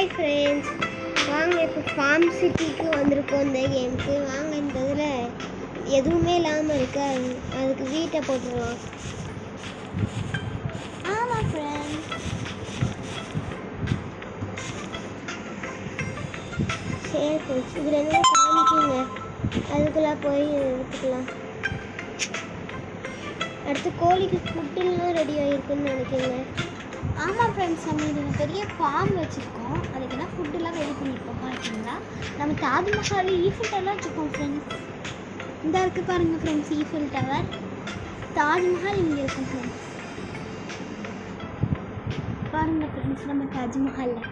Hi friends, வாங்க இப்போ form சிட்டிக்கு வந்திருக்கோம். இந்த கேமுக்கு வாங்க. இந்த இதில் எதுவுமே இல்லாமல் இருக்கு, அதுக்கு வீட்டை போட்டுடலாம். ஆமாம் ஃப்ரெண்ட்ஸ், சரி ஃப்ரெண்ட்ஸ், இதில் என்ன காமிக்குங்க, அதுக்குள்ளே போய் எடுத்துக்கலாம். அடுத்து கோழிக்கு ஃபுட்டுலாம் ரெடி ஆகிருக்குன்னு நினைக்கிறேங்க. ஆமாம் ஃப்ரெண்ட்ஸ், நம்ம இதில் பெரிய ஃபார்ம் வச்சுருக்கோம். அதுக்கு என்ன ஃபுட்டுலாம் ரெடி பண்ணியிருக்கோம் பார்த்தீங்களா? நம்ம தாஜ்மஹால் ஈஃபில் டவர் வச்சுருக்கோம் ஃப்ரெண்ட்ஸ். இந்த இருக்குது பாருங்கள் ஃப்ரெண்ட்ஸ், ஈஃபில் டவர். தாஜ்மஹால் இங்கே இருக்கும் ஃப்ரெண்ட்ஸ். பாருங்கள் ஃப்ரெண்ட்ஸ், நம்ம தாஜ்மஹாலில்.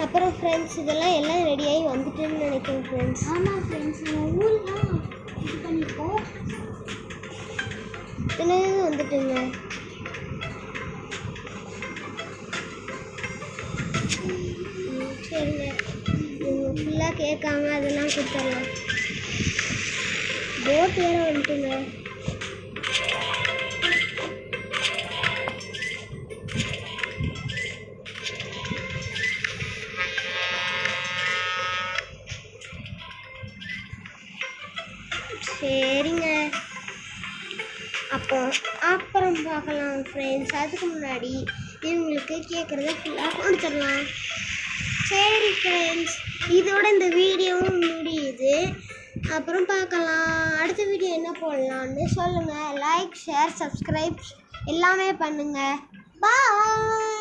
அப்புறம் ஃப்ரெண்ட்ஸ், இதெல்லாம் எல்லாம் ரெடியாகி வந்துட்டுன்னு நினைக்கிறேன் ஃப்ரெண்ட்ஸ். ஆமாம் ஃப்ரெண்ட்ஸ், நம்ம ஊர்லாம் இது பண்ணியிருக்கோம். இத்தனையும் வந்துட்டுங்க. சரிங்க, இவங்க ஃபுல்லாக கேட்காங்க, அதெல்லாம் கொடுத்துடலாம். போட் வேறு வந்துட்டுங்க. சரிங்க, அப்புறம் பார்க்கலாம் ஃப்ரெண்ட்ஸ். அதுக்கு முன்னாடி இவங்களுக்கு கேட்குறத ஃபுல்லாக கொடுத்துடலாம். சரி ஃப்ரெண்ட்ஸ், இதோட இந்த வீடியோவும் முடியுது. அப்புறம் பார்க்கலாம். அடுத்த வீடியோ என்ன போடலான்னு சொல்லுங்கள். லைக், ஷேர், சப்ஸ்கிரைப் எல்லாமே பண்ணுங்கள். பாய்.